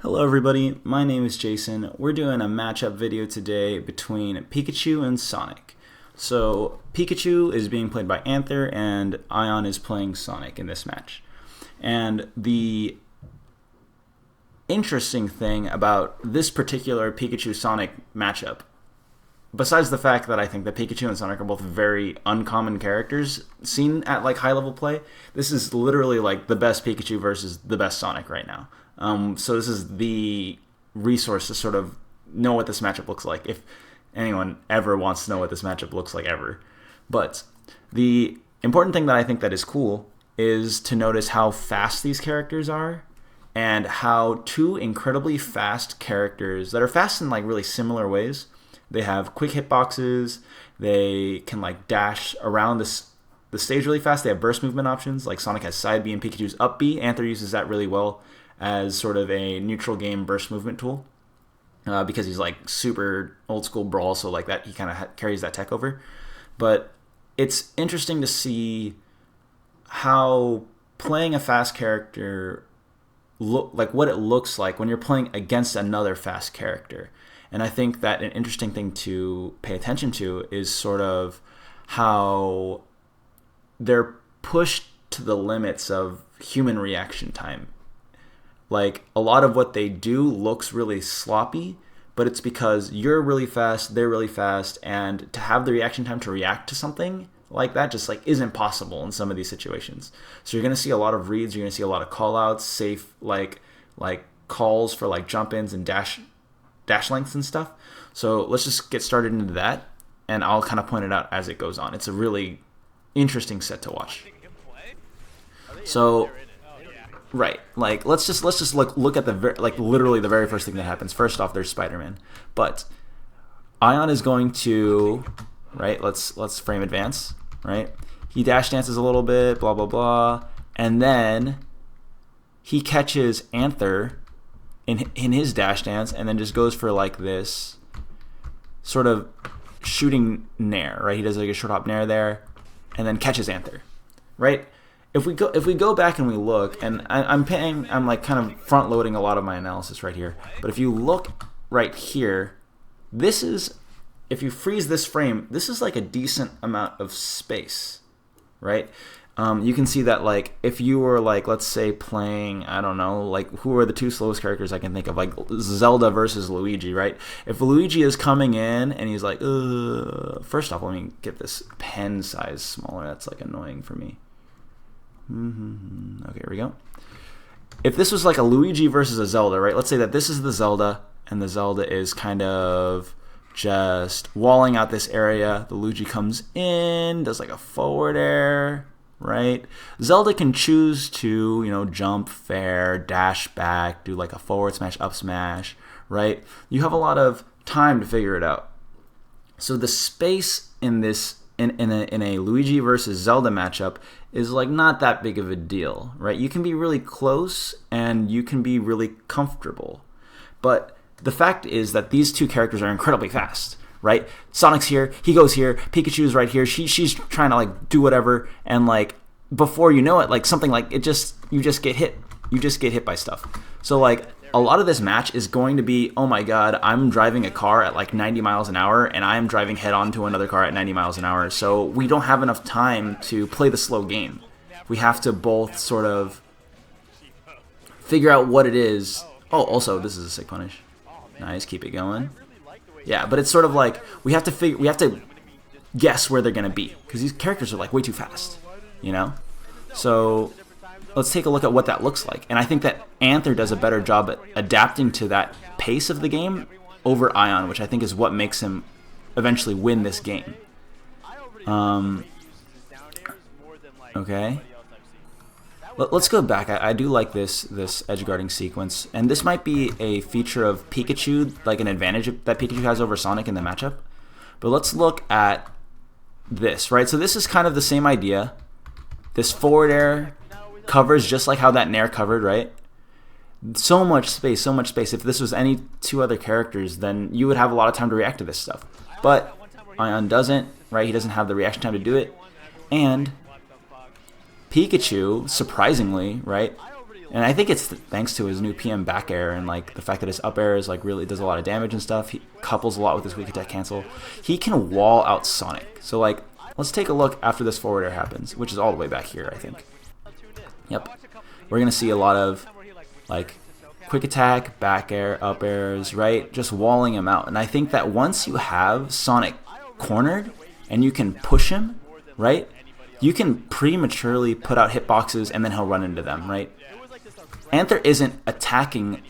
Hello everybody, my name is Jason. We're doing a matchup video today between Pikachu and Sonic. So Pikachu is being played by Anther and Aion is playing Sonic in this match. And the interesting thing about this particular Pikachu-Sonic matchup, besides the fact that I think that Pikachu and Sonic are both very uncommon characters seen at like high level play, this is literally like the best Pikachu versus the best Sonic right now. So this is the resource to sort of know what this matchup looks like, if anyone ever wants to know what this matchup looks like ever. But the important thing that I think that is cool is to notice how fast these characters are, and how two incredibly fast characters that are fast in like really similar ways. They have quick hitboxes, they can like dash around the stage really fast, they have burst movement options, like Sonic has side B and Pikachu's up B. Anther uses that really well as sort of a neutral game burst movement tool, because he's like super old school brawl, so like that he kind of carries that tech over. But it's interesting to see how playing a fast character like what it looks like when you're playing against another fast character. And I think that an interesting thing to pay attention to is sort of how they're pushed to the limits of human reaction time. Like, a lot of what they do looks really sloppy, but it's because you're really fast, they're really fast, and to have the reaction time to react to something like that just like isn't possible in some of these situations. So you're going to see a lot of reads, you're going to see a lot of call-outs, safe like calls for like jump-ins and dash lengths and stuff. So let's just get started into that, and I'll kind of point it out as it goes on. It's a really interesting set to watch. So right, like let's just look at the literally the very first thing that happens. First off, there's Spider-Man, but Aion is going to let's frame advance. Right, he dash dances a little bit, blah blah blah, and then he catches Anther in his dash dance, and then just goes for like this sort of shooting nair. Right, he does like a short hop nair there, and then catches Anther. Right. If we go back and we look, and I'm like kind of front loading a lot of my analysis right here, but if you look right here, this is, if you freeze this frame, this is like a decent amount of space, right? You can see that like if you were like, let's say playing, I don't know, like who are the two slowest characters I can think of, like Zelda versus Luigi, right? If Luigi is coming in and he's like, first off, let me get this pen size smaller. That's like annoying for me. Okay, here we go. If this was like a Luigi versus a Zelda, right? Let's say that this is the Zelda, and the Zelda is kind of just walling out this area. The Luigi comes in, does like a forward air, right? Zelda can choose to, jump, fair, dash back, do like a forward smash, up smash, right? You have a lot of time to figure it out. So the space in this in a Luigi versus Zelda matchup is like not that big of a deal, right? You can be really close and you can be really comfortable. But the fact is that these two characters are incredibly fast, right? Sonic's here, he goes here, Pikachu's right here, she's trying to like do whatever, and like before you know it, like something like you just get hit by stuff. So like a lot of this match is going to be, oh my god, I'm driving a car at like 90 miles an hour and I'm driving head on to another car at 90 miles an hour. So we don't have enough time to play the slow game. We have to both sort of figure out what it is. Oh, also, this is a sick punish. Nice, keep it going. Yeah, but it's sort of like we have to guess where they're going to be, because these characters are like way too fast, So let's take a look at what that looks like. And I think that Anther does a better job at adapting to that pace of the game over Aion, which I think is what makes him eventually win this game. Okay. Let's go back. I do like this edgeguarding sequence. And this might be a feature of Pikachu, like an advantage that Pikachu has over Sonic in the matchup. But let's look at this, right? So this is kind of the same idea. This forward air covers just like how that nair covered, right? So much space, so much space. If this was any two other characters, then you would have a lot of time to react to this stuff. But Aion doesn't, right? He doesn't have the reaction time to do it. And Pikachu, surprisingly, right, And I think it's thanks to his new PM back air and like the fact that his up air is like really does a lot of damage and stuff. He couples a lot with his weak attack cancel. He can wall out Sonic. So like, let's take a look after this forward air happens, which is all the way back here, I think. Yep. We're going to see a lot of like quick attack, back air, up airs, right? Just walling him out. And I think that once you have Sonic cornered and you can push him, right? You can prematurely put out hitboxes and then he'll run into them, right? Anther isn't attacking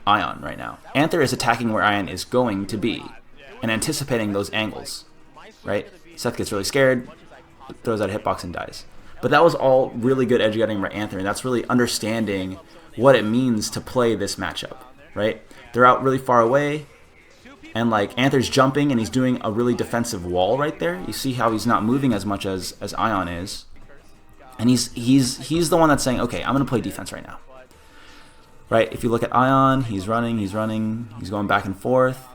Aion right now. Anther is attacking where Aion is going to be and anticipating those angles, right? Seth gets really scared, throws out a hitbox and dies. But that was all really good edgeguarding by Anther, and that's really understanding what it means to play this matchup, right? They're out really far away, and like Anther's jumping and he's doing a really defensive wall right there. You see how he's not moving as much as Aion is. And he's the one that's saying, okay, I'm gonna play defense right now. Right? If you look at Aion, he's running, he's going back and forth.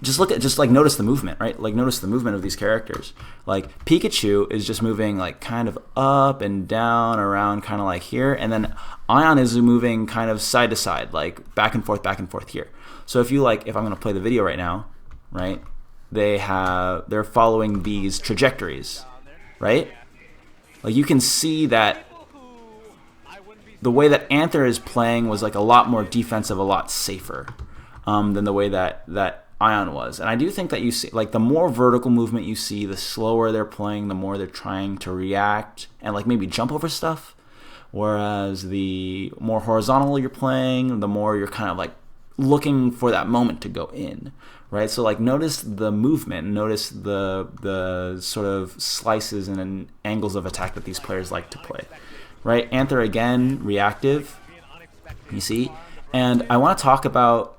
Just like notice the movement, right? Like notice the movement of these characters. Like Pikachu is just moving like kind of up and down around kind of like here, and then Aion is moving kind of side to side, like back and forth here. So if I'm gonna play the video right now, right? They're following these trajectories, right? Like you can see that the way that Anther is playing was like a lot more defensive, a lot safer than the way that Aion was. And I do think that you see, like, the more vertical movement you see, the slower they're playing, the more they're trying to react and like maybe jump over stuff. Whereas the more horizontal you're playing, the more you're kind of like looking for that moment to go in, right? So like notice the movement, notice the sort of slices and angles of attack that these players like to play, right? Anther again, reactive, you see? And I want to talk about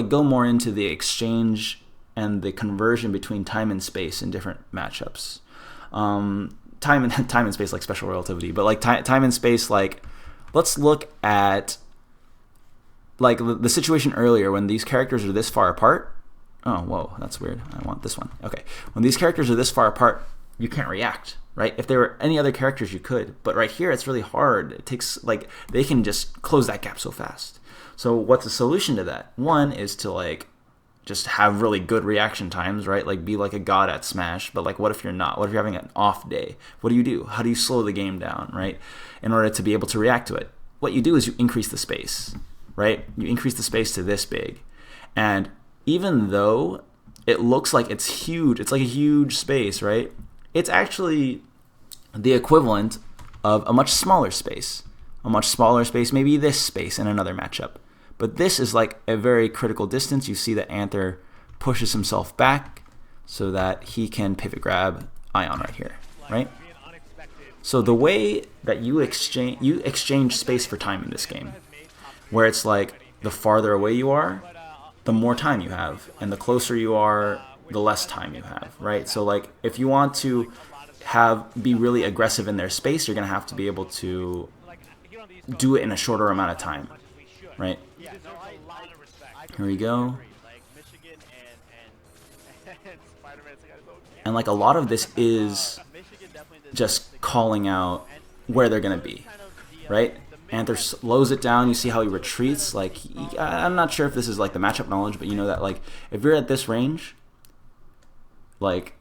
go more into the exchange and the conversion between time and space in different matchups. Time and space, like special relativity, but like time and space, like let's look at like the situation earlier when these characters are this far apart. Oh, whoa, that's weird. I want this one. Okay, when these characters are this far apart, you can't react, right? If there were any other characters, you could, but right here it's really hard. It takes like they can just close that gap so fast. So what's the solution to that? One is to like just have really good reaction times, right? Like be like a god at Smash, but like what if you're not? What if you're having an off day? What do? How do you slow the game down, right? In order to be able to react to it. What you do is you increase the space, right? You increase the space to this big. And even though it looks like it's huge, it's like a huge space, right? It's actually the equivalent of a much smaller space. A much smaller space, maybe this space in another matchup. But this is like a very critical distance. You see that Anther pushes himself back so that he can pivot grab Aion right here, right? So the way that you exchange space for time in this game, where it's like the farther away you are, the more time you have, and the closer you are, the less time you have, right? So like if you want to be really aggressive in their space, you're gonna have to be able to do it in a shorter amount of time, right? Here we go. And like a lot of this is just calling out where they're gonna be, right? Anther slows it down. You see how he retreats. Like I'm not sure if this is like the matchup knowledge, but you know that like if you're at this range, like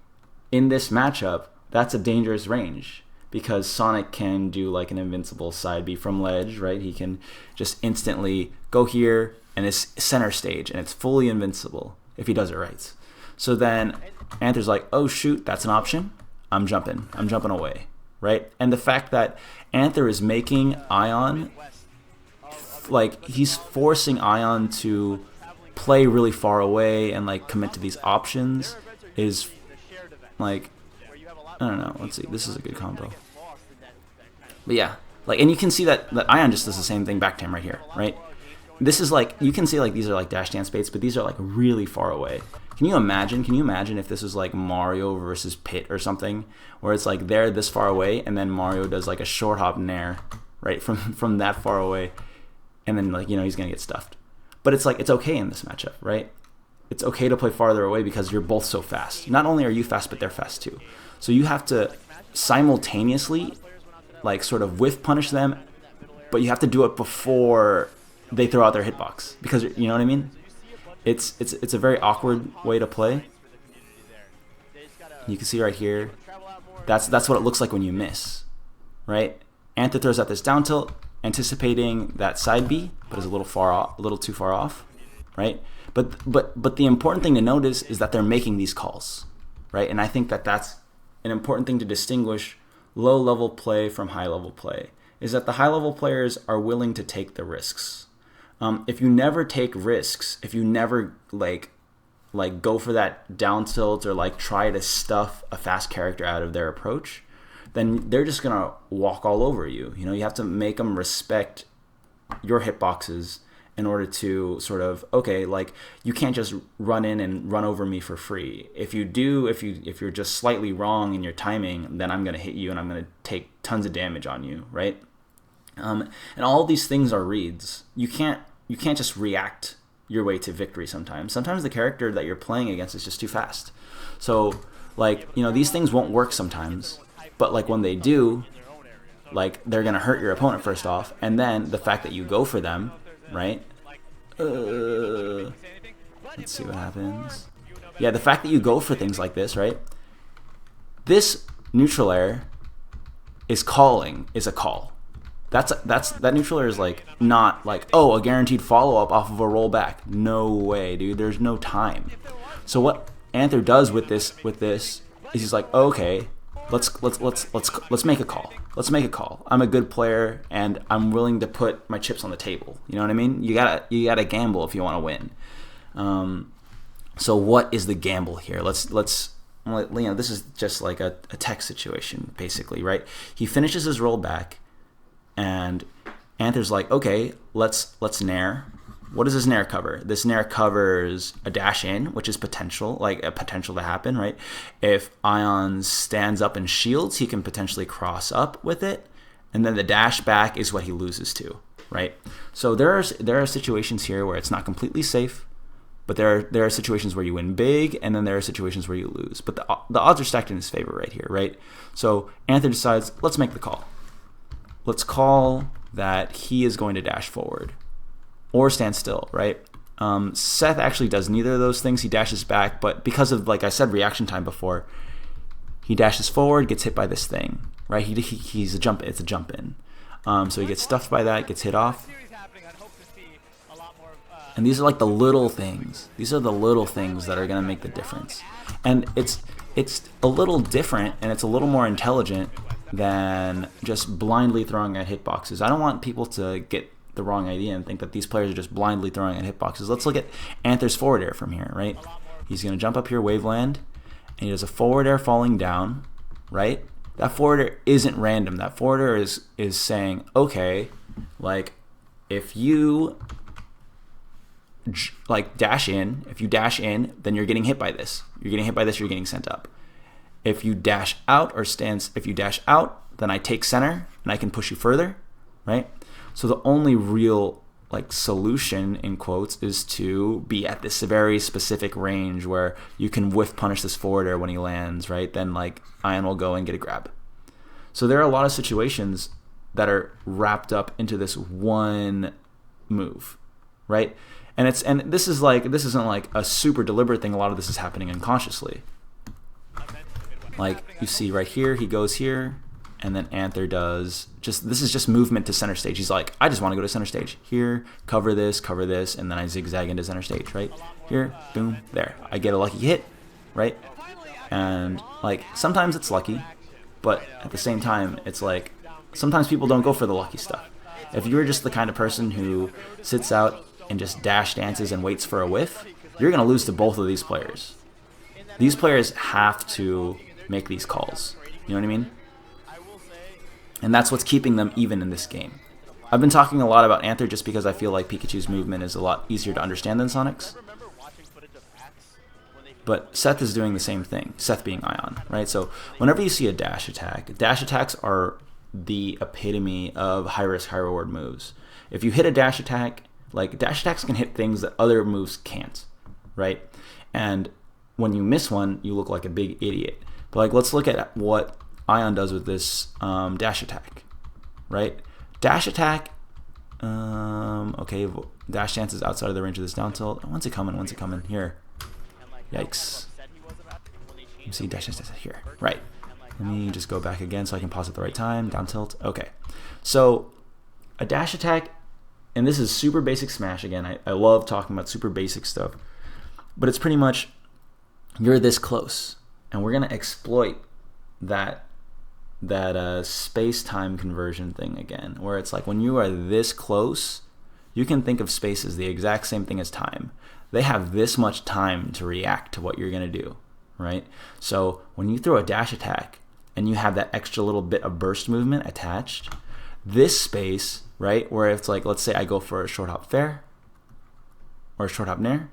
in this matchup, that's a dangerous range because Sonic can do like an invincible side B from ledge, right? He can just instantly go here and it's center stage and it's fully invincible if he does it right. So then Anther's like, oh shoot, that's an option. I'm jumping away, right? And the fact that Anther is making Aion, like he's forcing Aion to play really far away and like commit to these options is like, I don't know, let's see, this is a good combo. But yeah, like, and you can see that Aion just does the same thing back to him right here, right? This is like, you can see like these are like dash dance baits, but these are like really far away. Can you imagine if this was like Mario versus Pit or something, where it's like they're this far away and then Mario does like a short hop nair, right, from that far away, and then like, you know, he's gonna get stuffed. But it's like, it's okay in this matchup, right? It's okay to play farther away because you're both so fast. Not only are you fast, but they're fast too. So you have to simultaneously like sort of whiff punish them, but you have to do it before they throw out their hitbox, because you know what I mean. It's a very awkward way to play. You can see right here, that's what it looks like when you miss, right? Anther throws out this down tilt, anticipating that side B, but is a little too far off, right? But the important thing to notice is that they're making these calls, right? And I think that that's an important thing to distinguish low level play from high level play, is that the high level players are willing to take the risks. If you never take risks, if you never like go for that down tilt or like try to stuff a fast character out of their approach, then they're just gonna walk all over you. You know, you have to make them respect your hitboxes in order to sort of, okay, like you can't just run in and run over me for free. If you do, if you're just slightly wrong in your timing, then I'm gonna hit you and I'm gonna take tons of damage on you, right? And all these things are reads. You can't just react your way to victory sometimes. Sometimes the character that you're playing against is just too fast. So like, you know, these things won't work sometimes, but like when they do, like they're gonna hurt your opponent first off, and then the fact that you go for them, right? Let's see what happens. Yeah, the fact that you go for things like this, right? This neutral air is a call. That neutral air is like not like, oh, a guaranteed follow up off of a rollback. No way, dude. There's no time. So what Anther does with this is he's like, okay, let's make a call. Let's make a call. I'm a good player and I'm willing to put my chips on the table. You know what I mean? You gotta gamble if you want to win. So what is the gamble here? Let's this is just like a text situation basically, right? He finishes his rollback. And Anther's like, okay, let's nair. What does this nair cover? This nair covers a dash in, which is potential to happen, right? If Aion stands up and shields, he can potentially cross up with it, and then the dash back is what he loses to, right? So there are situations here where it's not completely safe, but there are situations where you win big, and then there are situations where you lose. But the odds are stacked in his favor right here, right? So Anther decides, let's make the call. Let's call that he is going to dash forward or stand still, right? Seth actually does neither of those things. He dashes back, but because of, like I said, reaction time before, he dashes forward, gets hit by this thing, right? It's a jump in. So he gets stuffed by that, gets hit off. And these are like the little things. These are the little things that are going to make the difference. And it's a little different, and it's a little more intelligent than just blindly throwing at hitboxes. I don't want people to get the wrong idea and think that these players are just blindly throwing at hitboxes. Let's look at Anther's forward air from here, right? He's going to jump up here, waveland, and he does a forward air falling down, right? That forward air isn't random. That forward air is saying, okay, like if you dash in, then you're getting hit by this. You're getting sent up. If you dash out, then I take center and I can push you further, right? So the only real like solution in quotes is to be at this very specific range where you can whiff punish this forward air when he lands, right? Then like Aion will go and get a grab. So there are a lot of situations that are wrapped up into this one move, right? And this isn't like a super deliberate thing. A lot of this is happening unconsciously. Like you see right here, he goes here, and then Anther does this is just movement to center stage. He's like, I just want to go to center stage. Here, cover this, and then I zigzag into center stage, right? Here, boom, there. I get a lucky hit, right? And like sometimes it's lucky, but at the same time, it's like sometimes people don't go for the lucky stuff. If you're just the kind of person who sits out and just dash dances and waits for a whiff, you're going to lose to both of these players. These players have to make these calls. You know what I mean? And that's what's keeping them even in this game. I've been talking a lot about Anther just because I feel like Pikachu's movement is a lot easier to understand than Sonic's. But Seth is doing the same thing, Seth being Aion, right? So whenever you see a dash attacks are the epitome of high-risk, high-reward moves. If you hit a dash attack, like dash attacks can hit things that other moves can't, right? And when you miss one, you look like a big idiot. But like, let's look at what Aion does with this dash attack. right? Dash attack. Okay, dash dance is outside of the range of this down tilt. When's it coming? When's it coming? Here. Yikes. Let me see, dash dance here. Right. Let me just go back again so I can pause at the right time. Down tilt. Okay. So a dash attack, and this is super basic Smash again. I love talking about super basic stuff. But it's pretty much, you're this close, and we're going to exploit that space-time conversion thing again, where it's like when you are this close, you can think of space as the exact same thing as time. They have this much time to react to what you're going to do, right? So when you throw a dash attack and you have that extra little bit of burst movement attached, this space, right, where it's like, let's say I go for a short hop fair or a short hop nair,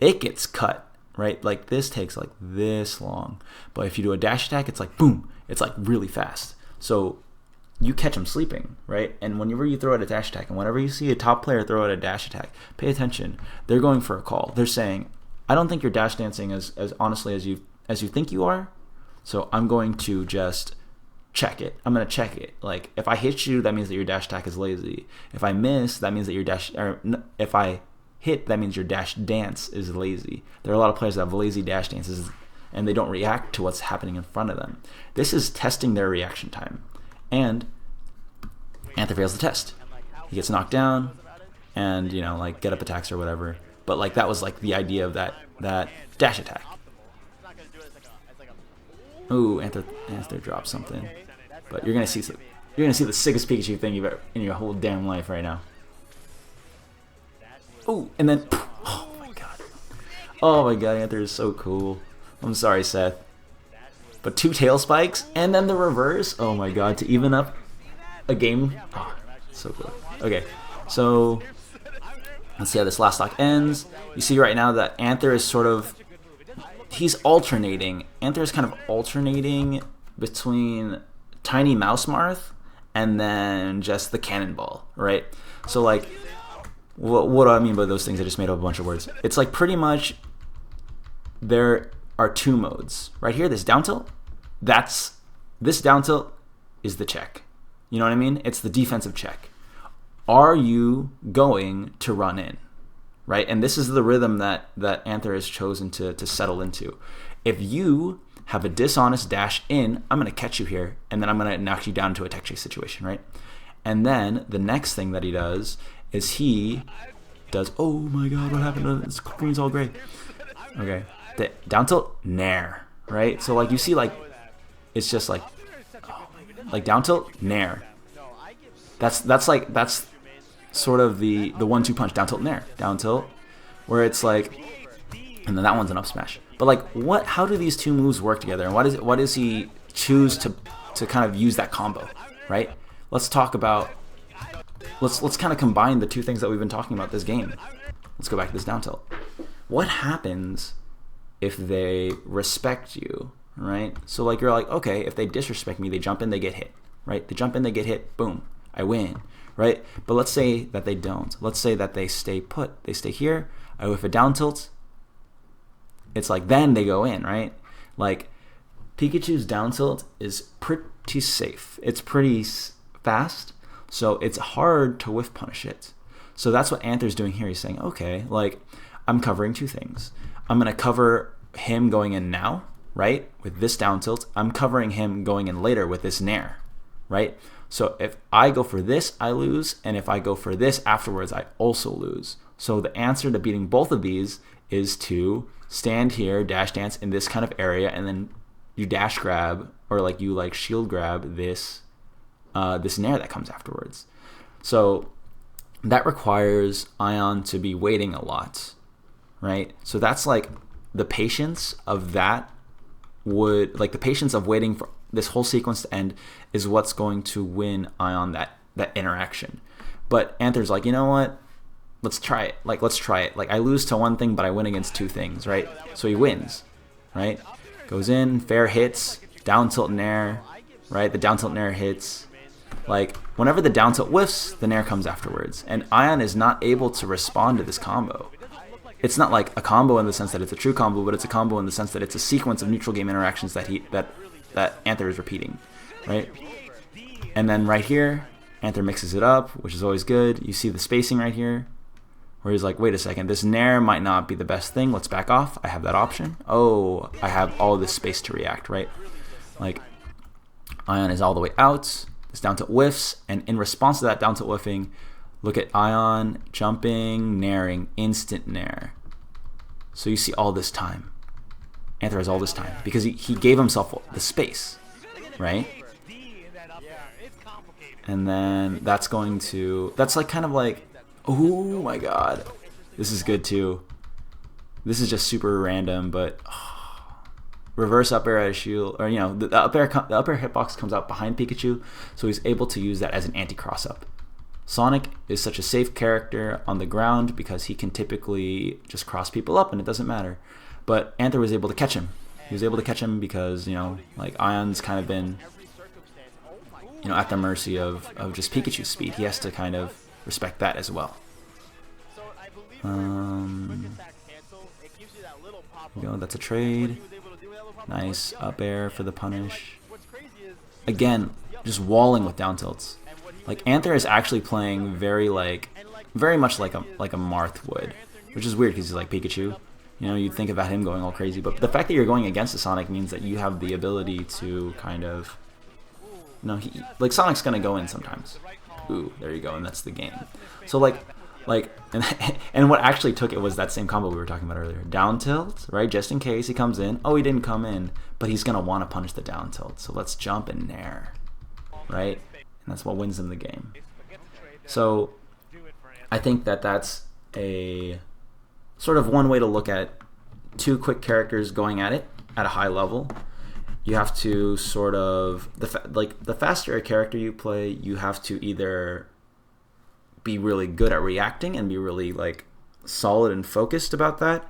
it gets cut, right? Like this takes like this long. But if you do a dash attack, it's like boom, it's like really fast. So you catch them sleeping, right? And whenever you throw out a dash attack, and whenever you see a top player throw out a dash attack, pay attention. They're going for a call. They're saying, I don't think you're dash dancing as honestly as you think you are. So I'm going to just check it. I'm going to check it. Like if I hit you, that means that your dash attack is lazy. If I miss, that means that your dash, or if I hit, that means your dash dance is lazy. There are a lot of players that have lazy dash dances and they don't react to what's happening in front of them. This is testing their reaction time. And Anther fails the test. He gets knocked down and, you know, like get up attacks or whatever. But like that was like the idea of that dash attack. Ooh, Anther dropped something. But you're gonna see the sickest Pikachu thing you've ever in your whole damn life right now. Ooh, and then oh my god, Anther is so cool. I'm sorry, Seth. But 2 tail spikes and then the reverse. Oh my god, to even up a game. Oh, so cool. Okay, so let's see how this last stock ends. You see right now that Anther is sort of, he's alternating. Anther is kind of alternating between Tiny Mouse Marth and then just the Cannonball, right? So like, what do I mean by those things? I just made up a bunch of words. It's like pretty much there are 2 modes. Right here, this down tilt, this down tilt is the check. You know what I mean? It's the defensive check. Are you going to run in? Right? And this is the rhythm that Anther has chosen to settle into. If you have a dishonest dash in, I'm going to catch you here, and then I'm going to knock you down into a tech chase situation, right? And then the next thing that he does is he does, oh my god, what happened? The screen's all gray. Okay. The down tilt, nair, right? So like you see like, it's just like, oh like down tilt, nair. That's sort of the 1-2 punch, down tilt, nair. Down tilt, where it's like, and then that one's an up smash. But like, how do these 2 moves work together? And why does he choose to kind of use that combo, right? Let's talk about, let's kind of combine the 2 things that we've been talking about this game. Let's go back to this down tilt. What happens if they respect you, right? So like you're like, okay, if they disrespect me, they jump in, they get hit, right? They jump in, they get hit, boom, I win, right? But let's say that they don't. Let's say that they stay put. They stay here. I whiff a down tilt. It's like then they go in, right? Like Pikachu's down tilt is pretty safe. It's pretty fast, so it's hard to whiff punish it. So that's what Anther's doing here. He's saying, okay, like I'm covering 2 things. I'm going to cover him going in now, right, with this down tilt. I'm covering him going in later with this nair, right? So if I go for this, I lose, and if I go for this afterwards, I also lose. So the answer to beating both of these is to stand here, dash dance in this kind of area, and then you dash grab, or like you like shield grab this nair that comes afterwards. So that requires Aion to be waiting a lot, right? So that's like the patience of that the patience of waiting for this whole sequence to end is what's going to win Aion that interaction. But Anther's like, you know what? Let's try it. Like I lose to one thing, but I win against 2 things, right? So he wins, right? Goes in, fair hits, down tilt nair, right? The down tilt nair hits. Like whenever the down tilt whiffs, the nair comes afterwards. And Aion is not able to respond to this combo. It's not like a combo in the sense that it's a true combo, but it's a combo in the sense that it's a sequence of neutral game interactions that Anther is repeating, right? And then right here, Anther mixes it up, which is always good. You see the spacing right here, where he's like, wait a second, this Nair might not be the best thing. Let's back off. I have that option. Oh, I have all this space to react, right? Like, Aion is all the way out. This down tilt whiffs, and in response to that down tilt whiffing, look at Aion jumping, nairing, instant nair. So you see all this time. Anther has all this time because he gave himself the space, right? And then that's like kind of like, oh my god, this is good too. This is just super random, but reverse up air as shield, or the up air hitbox comes out behind Pikachu, so he's able to use that as an anti-cross up. Sonic is such a safe character on the ground because he can typically just cross people up and it doesn't matter. But Anther was able to catch him. He was able to catch him because, like Aion's kind of been, at the mercy of just Pikachu's speed. He has to kind of respect that as well. That's a trade. Nice up air for the punish. Again, just walling with down tilts. Like Anther is actually playing very much like a Marth would, which is weird because he's like Pikachu. You'd think about him going all crazy, but the fact that you're going against a Sonic means that you have the ability to kind of, like Sonic's gonna go in sometimes. Ooh, there you go, and that's the game. So and what actually took it was that same combo we were talking about earlier. Down tilt, right? Just in case he comes in. Oh, he didn't come in, but he's going to want to punish the down tilt. So let's jump and nair, right? And that's what wins him the game. So I think that that's a sort of one way to look at two quick characters going at it at a high level. You have to sort of, the faster a character you play, you have to either be really good at reacting and be really solid and focused about that,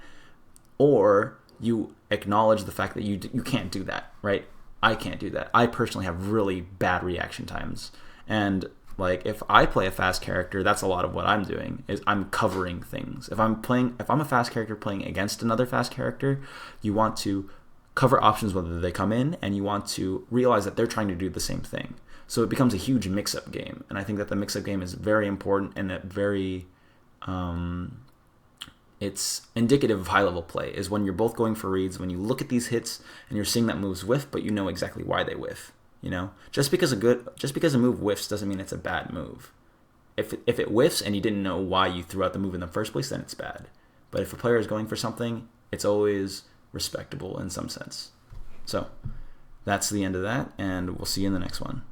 or you acknowledge the fact that you can't do that, right? I can't do that. I personally have really bad reaction times, and if I play a fast character, that's a lot of what I'm doing is I'm covering things. If I'm a fast character playing against another fast character, you want to cover options whether they come in, and you want to realize that they're trying to do the same thing. So it becomes a huge mix-up game, and I think that the mix-up game is very important and it's indicative of high-level play. Is when you're both going for reads, when you look at these hits and you're seeing that moves whiff, but you know exactly why they whiff. Just because a move whiffs doesn't mean it's a bad move. If it whiffs and you didn't know why you threw out the move in the first place, then it's bad. But if a player is going for something, it's always respectable in some sense. So that's the end of that, and we'll see you in the next one.